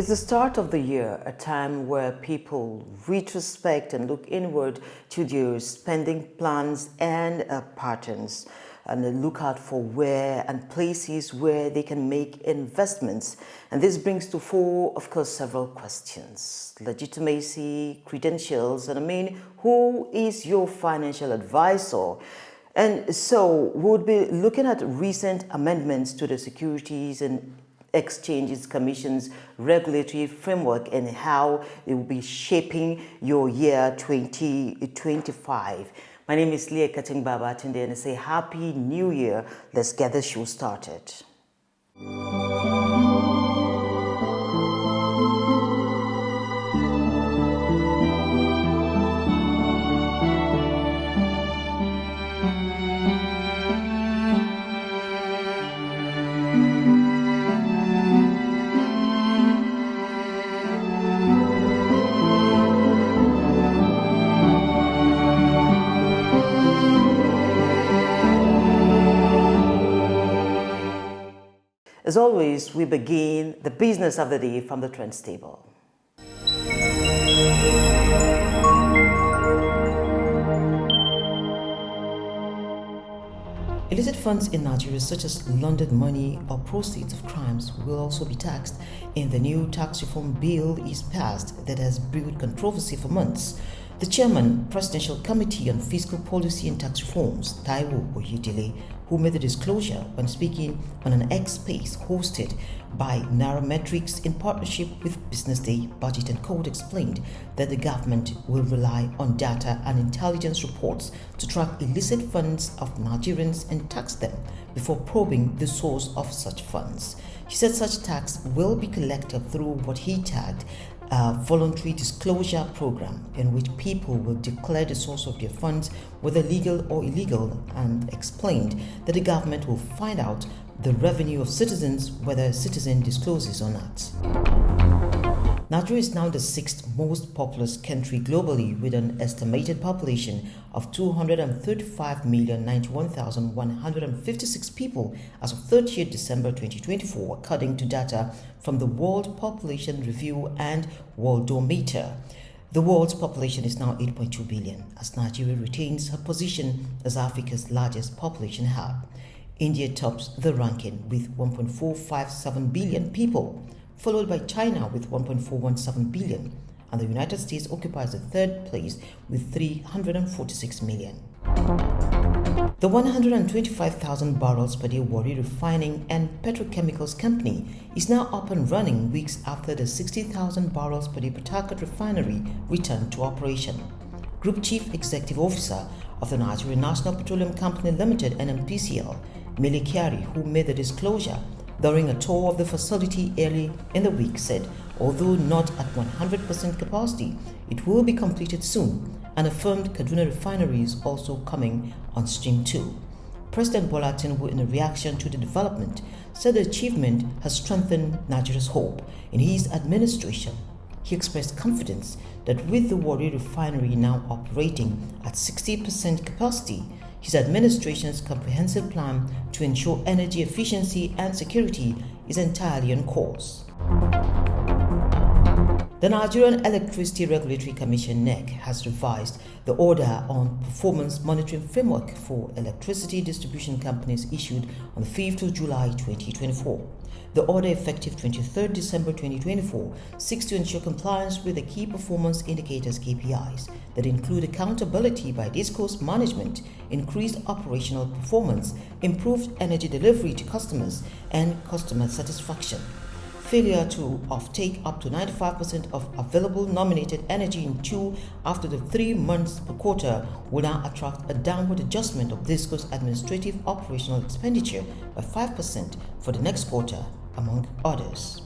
It's the start of the year, a time where people retrospect and look inward to their spending plans and patterns, and they look out for where and places where they can make investments. And this brings to fore, of course, several questions: legitimacy, credentials, and who is your financial advisor? And so we'll be looking at recent amendments to the Securities and Exchanges Commission's regulatory framework and how it will be shaping your year 2025. My name is Leah and I say Happy New Year. Let's get the show started. As always, we begin the business of the day from the trends table. Illicit funds in Nigeria, such as laundered money or proceeds of crimes, will also be taxed in the new tax reform bill is passed that has brewed controversy for months. The chairman, Presidential Committee on Fiscal Policy and Tax Reforms, Taiwo Oyedele, who made the disclosure when speaking on an X Space hosted by Nairametrics in partnership with Business Day Budget and Code, explained that the government will rely on data and intelligence reports to track illicit funds of Nigerians and tax them before probing the source of such funds. He said such tax will be collected through what he tagged a voluntary disclosure program in which people will declare the source of their funds, whether legal or illegal, and explained that the government will find out the revenue of citizens whether a citizen discloses or not. Nigeria is now the sixth most populous country globally, with an estimated population of 235,091,156 people as of 30th December 2024, according to data from the World Population Review and Worldometer. The world's population is now 8.2 billion, as Nigeria retains her position as Africa's largest population hub. India tops the ranking with 1.457 billion people, followed by China with 1.417 billion, and the United States occupies the third place with 346 million. The 125,000 barrels per day Warri Refining and Petrochemicals Company is now up and running weeks after the 60,000 barrels per day Port Harcourt refinery returned to operation. Group Chief Executive Officer of the Nigerian National Petroleum Company Limited (NNPCL), Mele Kyari, who made the disclosure during a tour of the facility early in the week, said although not at 100% capacity, it will be completed soon, and affirmed Kaduna Refinery is also coming on stream too. President Bola Tinubu, in a reaction to the development, said the achievement has strengthened Nigeria's hope in his administration. He expressed confidence that with the Warri Refinery now operating at 60% capacity, his administration's comprehensive plan to ensure energy efficiency and security is entirely on course. The Nigerian Electricity Regulatory Commission (NEC) has revised the order on performance monitoring framework for electricity distribution companies issued on the 5th of July 2024. The order, effective 23rd December 2024, seeks to ensure compliance with the key performance indicators (KPIs) that include accountability by discourse management, increased operational performance, improved energy delivery to customers, and customer satisfaction. Failure to offtake up to 95% of available nominated energy in 2 after the 3 months per quarter will now attract a downward adjustment of DISCO's administrative operational expenditure by 5% for the next quarter, among others.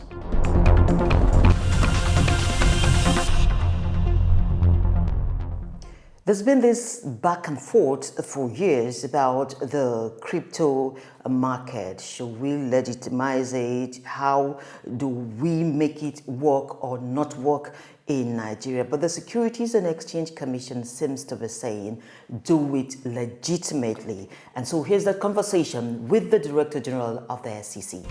There's been this back and forth for years about the crypto market. Should we legitimize it? How do we make it work or not work in Nigeria? But the Securities and Exchange Commission seems to be saying, do it legitimately. And so here's that conversation with the Director General of the SEC.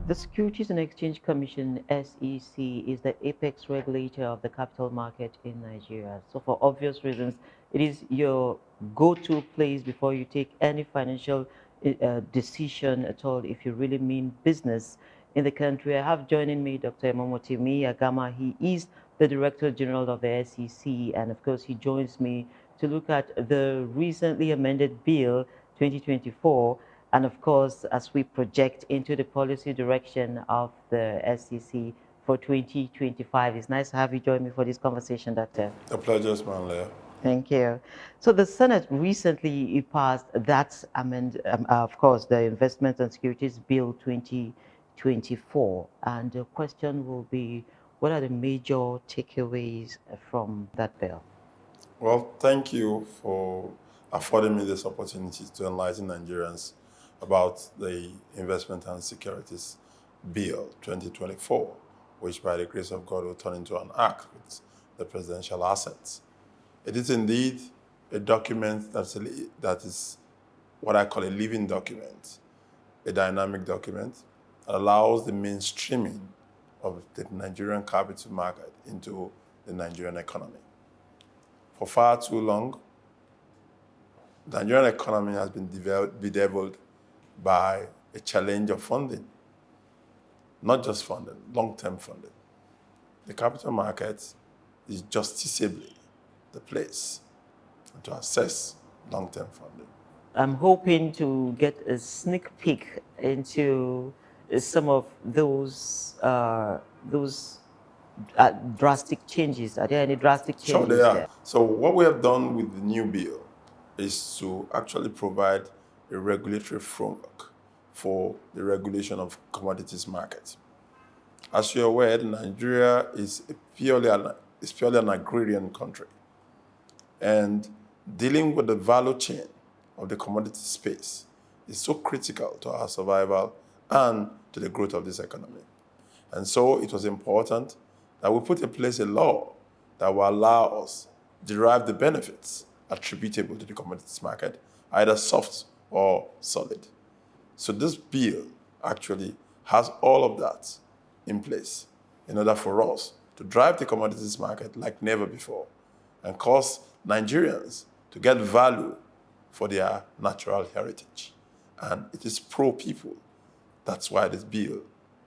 The Securities and Exchange Commission, SEC, is the apex regulator of the capital market in Nigeria. So for obvious reasons, it is your go-to place before you take any financial decision at all if you really mean business in the country. I have joining me Dr. Emomotimi Agama. He is the Director General of the SEC, and of course he joins me to look at the recently amended Bill 2024, and of course, as we project into the policy direction of the SEC for 2025. It's nice to have you join me for this conversation, Doctor. A pleasure, Leah. Thank you. So the Senate recently passed that of course, the Investment and Securities Bill 2024. And the question will be, what are the major takeaways from that bill? Well, thank you for affording me this opportunity to enlighten Nigerians about the Investment and Securities Bill 2024, which by the grace of God will turn into an act with the presidential assent. It is indeed a document that is what I call a living document, a dynamic document that allows the mainstreaming of the Nigerian capital market into the Nigerian economy. For far too long, the Nigerian economy has been bedeviled by a challenge of funding. Not just funding, long-term funding. The capital market is justicably the place to assess long-term funding. I'm hoping to get a sneak peek into some of those drastic changes. Are there any drastic changes? Sure, there are. So what we have done with the new bill is to actually provide a regulatory framework for the regulation of commodities market. As you're aware, Nigeria is purely an agrarian country. And dealing with the value chain of the commodity space is so critical to our survival and to the growth of this economy. And so it was important that we put in place a law that will allow us to derive the benefits attributable to the commodities market, either soft or solid. So this bill actually has all of that in place in order for us to drive the commodities market like never before and cause Nigerians to get value for their natural heritage. And it is pro-people. That's why this bill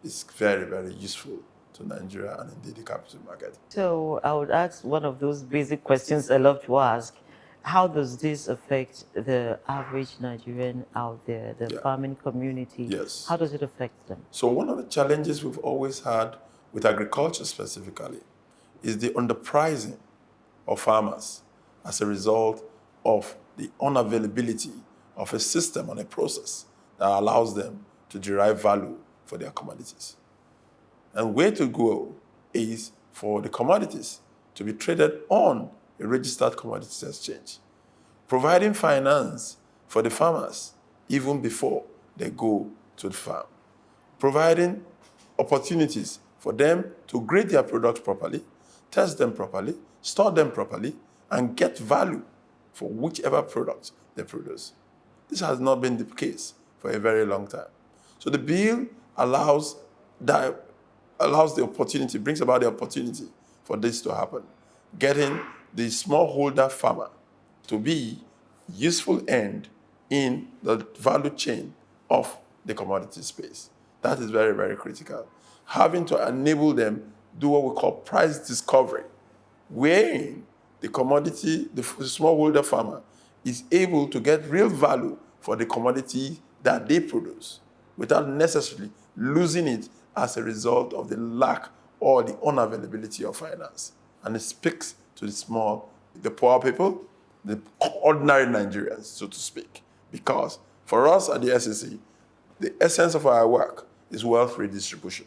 is very, very useful to Nigeria and indeed the capital market. So I would ask one of those basic questions I love to ask. How does this affect the average Nigerian out there, the farming community? Yes. How does it affect them? So one of the challenges we've always had with agriculture specifically is the underpricing of farmers as a result of the unavailability of a system and a process that allows them to derive value for their commodities. And where to go is for the commodities to be traded on a registered commodities exchange, providing finance for the farmers even before they go to the farm, providing opportunities for them to grade their products properly, test them properly, store them properly, and get value for whichever product they produce. This has not been the case for a very long time. So the bill allows the opportunity, brings about the opportunity for this to happen, getting the smallholder farmer to be useful end in the value chain of the commodity space. That is very, very critical. Having to enable them do what we call price discovery, wherein the commodity, the smallholder farmer is able to get real value for the commodity that they produce without necessarily losing it as a result of the lack or the unavailability of finance. And it speaks to the poor people, the ordinary Nigerians, so to speak. Because for us at the SEC, the essence of our work is wealth redistribution.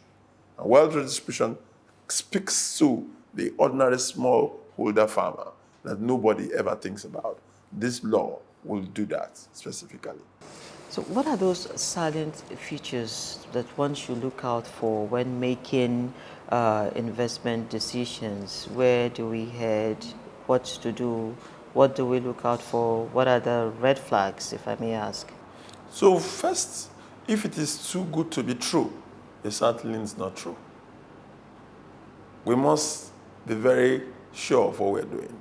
And wealth redistribution speaks to the ordinary smallholder farmer that nobody ever thinks about. This law will do that specifically. So what are those salient features that one should look out for when making investment decisions? Where do we head? What to do? What do we look out for? What are the red flags, if I may ask? So first, if it is too good to be true, it certainly is not true. We must be very sure of what we're doing.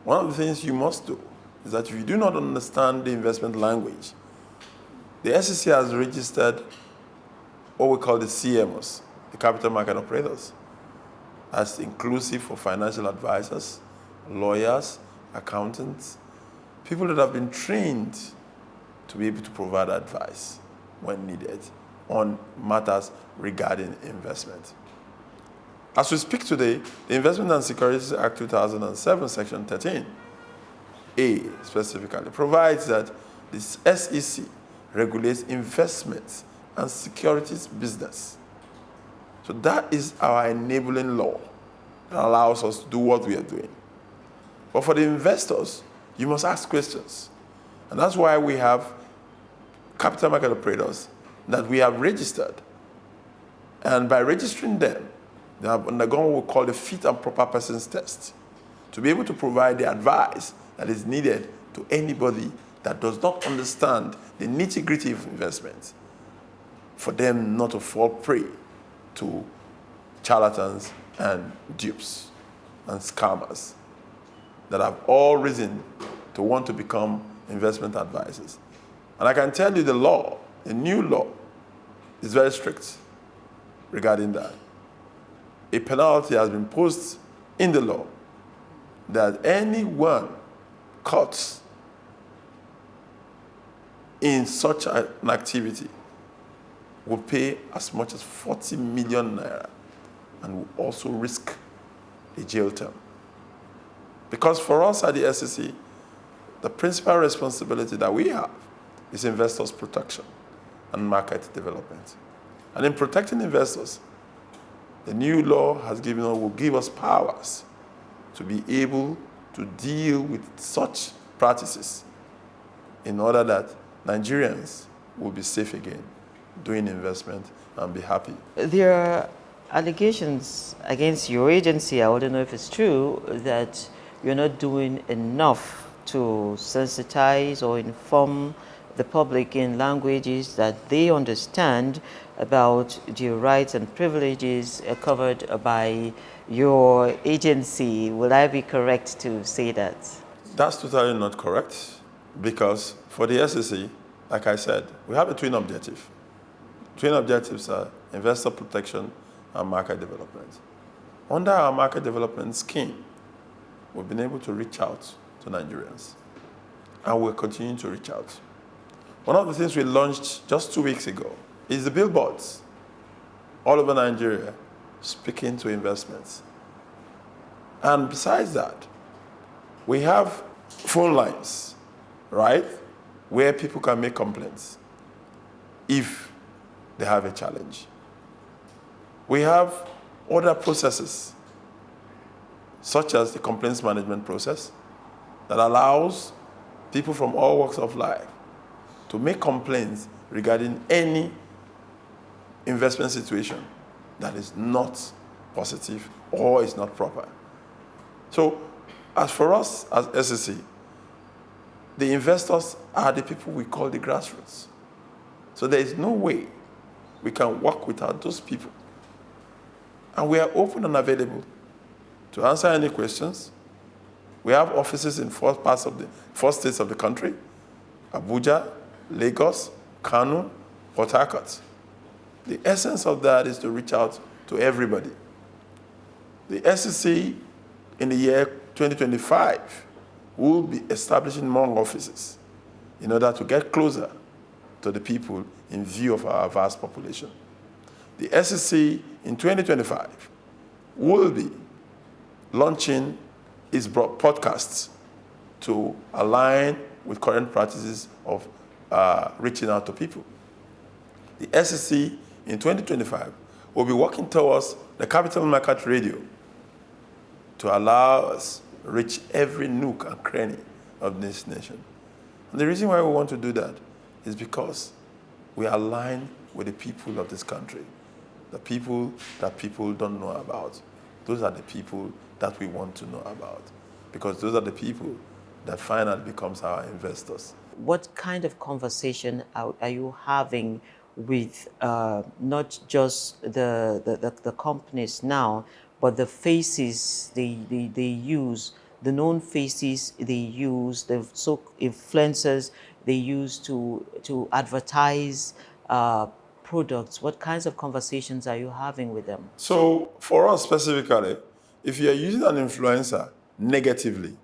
One of the things you must do is that if you do not understand the investment language, the SEC has registered what we call the CMOs, the capital market operators, as inclusive for financial advisors, lawyers, accountants, people that have been trained to be able to provide advice when needed on matters regarding investment. As we speak today, the Investment and Securities Act 2007, Section 13A specifically, provides that the SEC regulates investments and securities business. So that is our enabling law that allows us to do what we are doing. But for the investors, you must ask questions. And that's why we have capital market operators that we have registered. And by registering them, they have undergone what we call the fit and proper persons test to be able to provide the advice that is needed to anybody that does not understand the nitty-gritty of investments, for them not to fall prey to charlatans and dupes and scammers that have all risen to want to become investment advisors. And I can tell you the law, the new law, is very strict regarding that. A penalty has been posted in the law that anyone caught in such an activity will pay as much as 40 million naira and will also risk a jail term. Because for us at the SEC, the principal responsibility that we have is investors' protection and market development. And in protecting investors, the new law will give us powers to be able to deal with such practices in order that Nigerians will be safe again doing investment and be happy. There are allegations against your agency, I don't know if it's true, that you're not doing enough to sensitize or inform the public in languages that they understand about the rights and privileges covered by your agency. Will I be correct to say that? That's totally not correct, because for the SEC, like I said, we have a twin objective. Twin objectives are investor protection and market development. Under our market development scheme, we've been able to reach out to Nigerians, and we're continuing to reach out. One of the things we launched just 2 weeks ago is the billboards all over Nigeria speaking to investments. And besides that, we have phone lines, right, where people can make complaints if they have a challenge. We have other processes, such as the complaints management process, that allows people from all walks of life to make complaints regarding any investment situation that is not positive or is not proper. So, as for us as SEC, the investors are the people we call the grassroots. So there is no way we can work without those people. And we are open and available to answer any questions. We have offices in four states of the country: Abuja, Lagos, Kano, Port Harcourt. The essence of that is to reach out to everybody. The SEC in the year 2025 will be establishing more offices in order to get closer to the people in view of our vast population. The SEC in 2025 will be launching its podcasts to align with current practices of reaching out to people. The SEC in 2025 will be working towards the capital market radio to allow us reach every nook and cranny of this nation. And the reason why we want to do that is because we align with the people of this country, the people that people don't know about. Those are the people that we want to know about, because those are the people that finally becomes our investors. What kind of conversation are you having with not just the companies now, but the faces they use, the known faces they use, the influencers they use to advertise products? What kinds of conversations are you having with them? So for us specifically, if you're using an influencer negatively,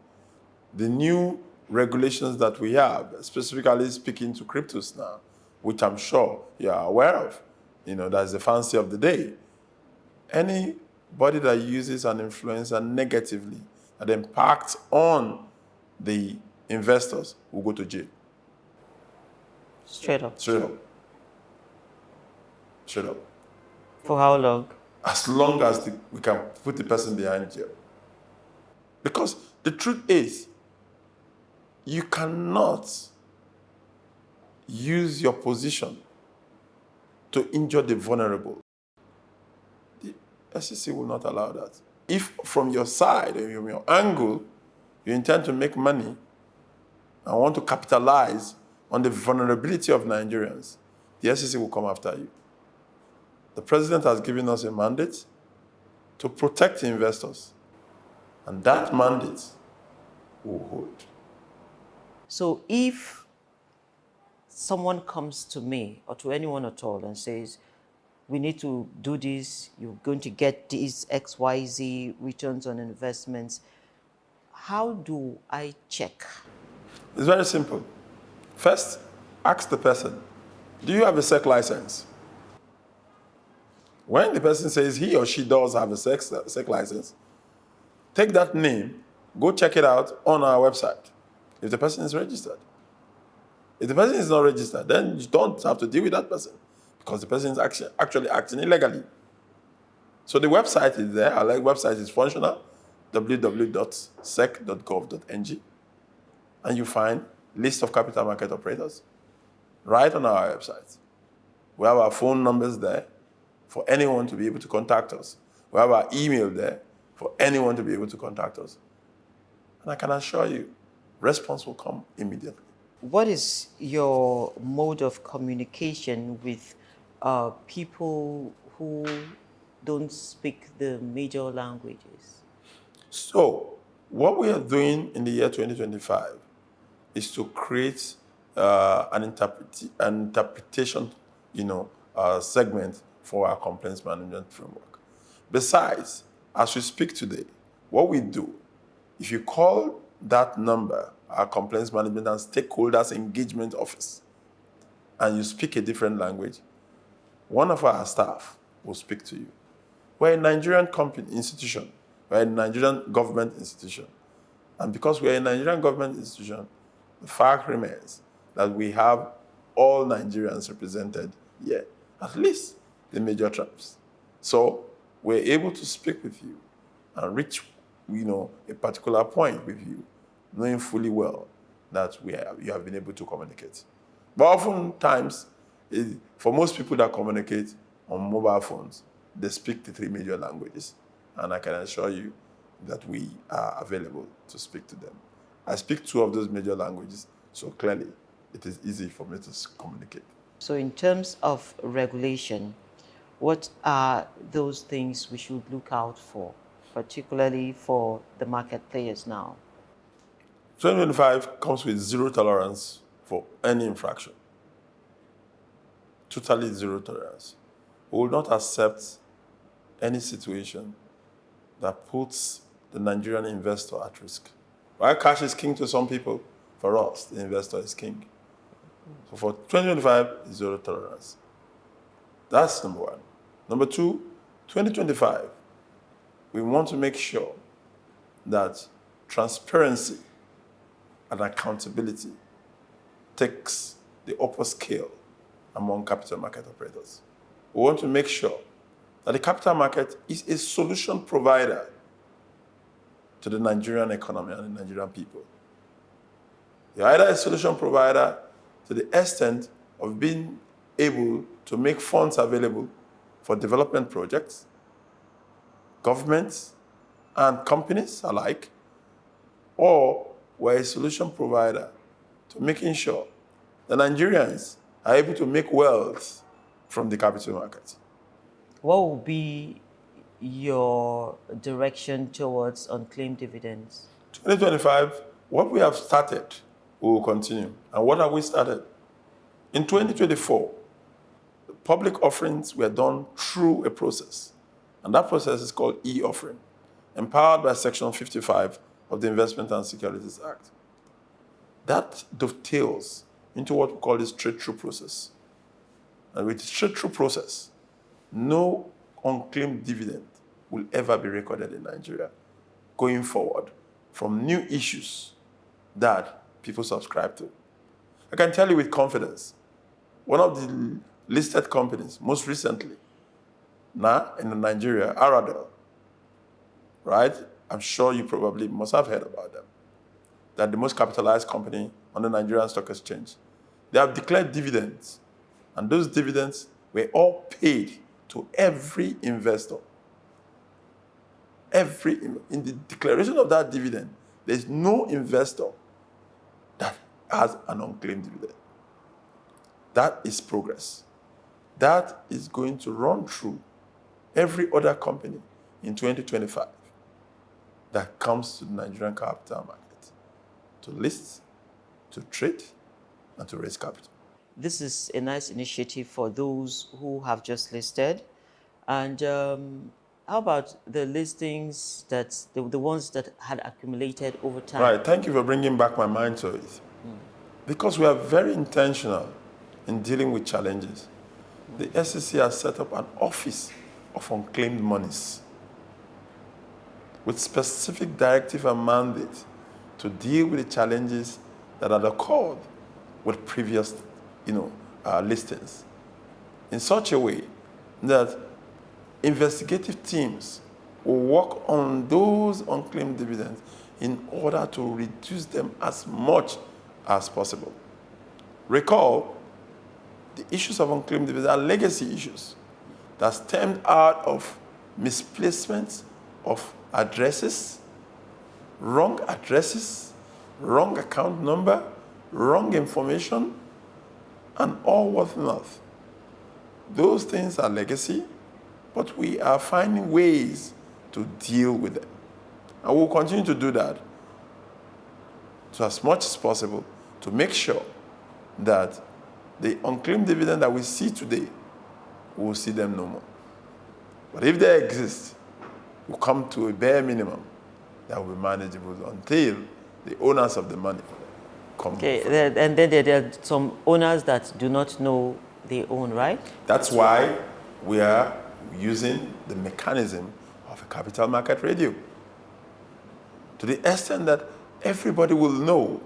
the new regulations that we have, specifically speaking to cryptos now, which I'm sure you are aware of, that's the fancy of the day. Anybody that uses an influencer negatively that impacts on the investors will go to jail. Straight up. Straight up. Straight up. For how long? As long as we can put the person behind jail. Because the truth is, you cannot use your position to injure the vulnerable. The SEC will not allow that. If from your side or from your angle, you intend to make money and want to capitalize on the vulnerability of Nigerians, the SEC will come after you. The president has given us a mandate to protect investors, and that mandate will hold. So if someone comes to me or to anyone at all and says, we need to do this, you're going to get these XYZ returns on investments, how do I check? It's very simple. First, ask the person, do you have a SEC license? When the person says he or she does have a SEC license, take that name, go check it out on our website if the person is registered. If the person is not registered, then you don't have to deal with that person because the person is actually acting illegally. So the website is there. Our website is functional, www.sec.gov.ng, and you find list of capital market operators right on our website. We have our phone numbers there for anyone to be able to contact us. We have our email there for anyone to be able to contact us. And I can assure you, response will come immediately. What is your mode of communication with people who don't speak the major languages? So, what we are doing in the year 2025 is to create an interpretation, segment for our complaints management framework. Besides, as we speak today, what we do, if you call that number, our complaints management and stakeholders engagement office, and you speak a different language, one of our staff will speak to you. We're a Nigerian institution. We're a Nigerian government institution. And because we're a Nigerian government institution, the fact remains that we have all Nigerians represented here, at least the major tribes. So we're able to speak with you and reach, a particular point with you, knowing fully well that you have been able to communicate. But oftentimes, for most people that communicate on mobile phones, they speak the 3 major languages. And I can assure you that we are available to speak to them. I speak 2 of those major languages, so clearly it is easy for me to communicate. So in terms of regulation, what are those things we should look out for, particularly for the market players now? 2025 comes with zero tolerance for any infraction. Totally zero tolerance. We will not accept any situation that puts the Nigerian investor at risk. While cash is king to some people, for us, the investor is king. So for 2025, zero tolerance. That's number one. Number two, 2025, we want to make sure that transparency and accountability takes the upper scale among capital market operators. We want to make sure that the capital market is a solution provider to the Nigerian economy and the Nigerian people. You're either a solution provider to the extent of being able to make funds available for development projects, governments and companies alike, or we're a solution provider to making sure that Nigerians are able to make wealth from the capital market. What will be your direction towards unclaimed dividends? 2025, what we have started, we will continue. And what have we started? In 2024, the public offerings were done through a process. And that process is called e-offering, empowered by Section 55 of the Investment and Securities Act. That dovetails into what we call the straight-through process. And with the straight-through process, no unclaimed dividend will ever be recorded in Nigeria going forward from new issues that people subscribe to. I can tell you with confidence, one of the listed companies, most recently, now in Nigeria, Aradel, right? I'm sure you probably must have heard about them. They're the most capitalized company on the Nigerian Stock Exchange. They have declared dividends, and those dividends were all paid to every investor. In the declaration of that dividend, there's no investor that has an unclaimed dividend. That is progress. That is going to run through every other company in 2025 that comes to the Nigerian capital market to list, to trade, and to raise capital. This is a nice initiative for those who have just listed. And how about the listings that, the ones that had accumulated over time? Right, thank you for bringing back my mind to it. Because we are very intentional in dealing with challenges. The SEC has set up an office of unclaimed monies with specific directive and mandate to deal with the challenges that had occurred with previous listings in such a way that investigative teams will work on those unclaimed dividends in order to reduce them as much as possible. Recall, the issues of unclaimed dividends are legacy issues that stemmed out of misplacements of addresses, wrong account number, wrong information, and all whatnot. Those things are legacy, but we are finding ways to deal with them. And we'll continue to do that to as much as possible to make sure that the unclaimed dividend that we see today, we will see them no more. But if they exist, we'll come to a bare minimum that will be manageable until the owners of the money come. Okay, and then there are some owners that do not know they own, right? That's why we are using the mechanism of a capital market radio, to the extent that everybody will know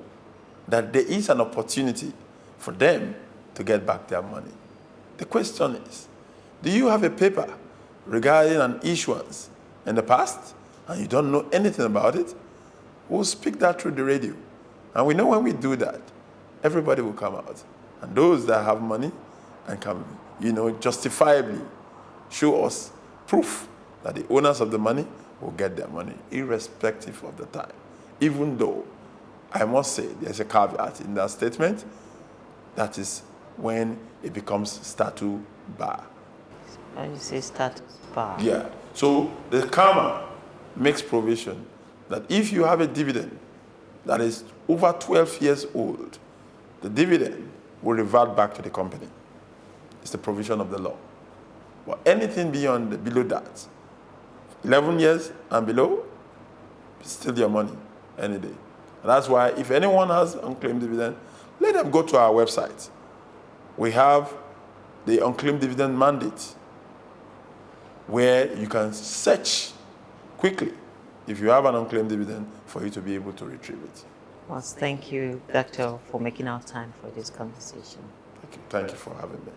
that there is an opportunity for them to get back their money. The question is, do you have a paper regarding an issuance in the past and you don't know anything about it? We'll speak that through the radio. And we know when we do that, everybody will come out. And those that have money and can, justifiably show us proof that the owners of the money will get their money, irrespective of the time. Even though, I must say, there's a caveat in that statement. That is when it becomes status bar. How do you say status bar? Yeah. So the CAMA makes provision that if you have a dividend that is over 12 years old, the dividend will revert back to the company. It's the provision of the law. But anything below that, 11 years and below, it's still your money any day. And that's why if anyone has unclaimed dividend, let them go to our website. We have the unclaimed dividend mandate where you can search quickly if you have an unclaimed dividend for you to be able to retrieve it. Well, thank you, Doctor, for making our time for this conversation. Thank you for having me.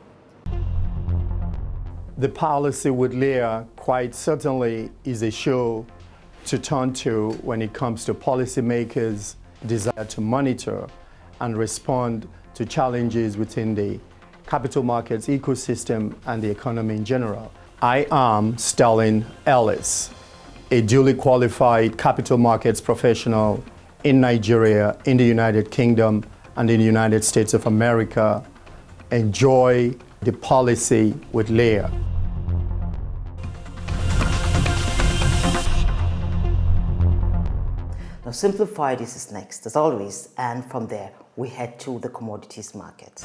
The policy with Leah quite certainly is a show to turn to when it comes to policymakers' desire to monitor and respond to challenges within the capital markets ecosystem and the economy in general. I am Sterling Ellis, a duly qualified capital markets professional in Nigeria, in the United Kingdom, and in the United States of America. Enjoy the policy with Leah. Now, Simplified is next, as always, and from there, we head to the commodities market.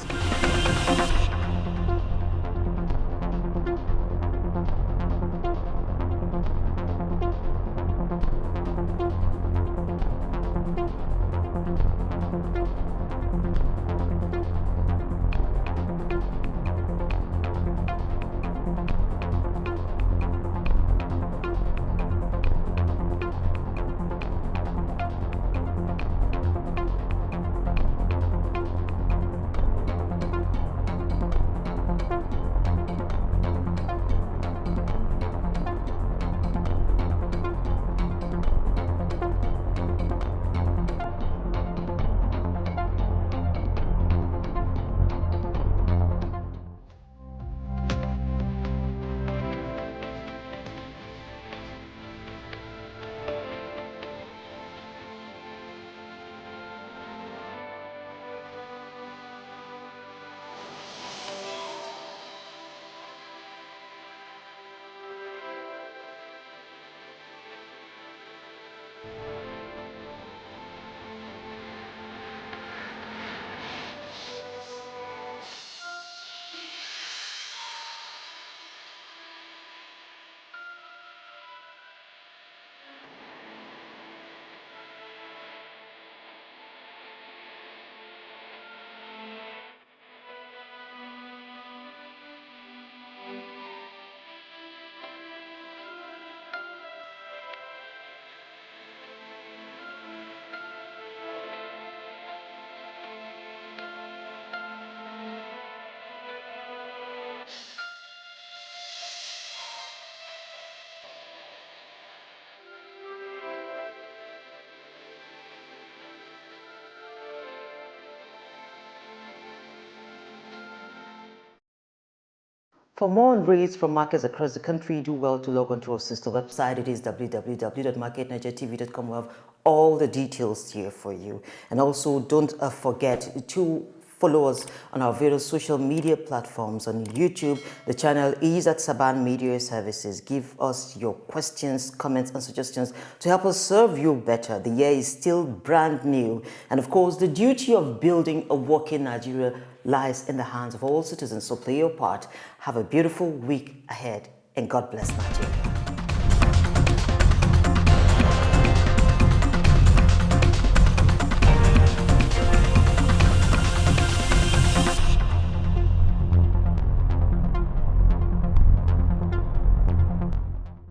For more on rates from markets across the country, do well to log on to our sister website. It is www.marketnigertv.com. We have all the details here for you. And also, don't forget to follow us on our various social media platforms. On YouTube, the channel is at Saban Media Services. Give us your questions, comments, and suggestions to help us serve you better. The year is still brand new. And of course, the duty of building a working Nigeria lies in the hands of all citizens. So play your part. Have a beautiful week ahead, and God bless Nigeria.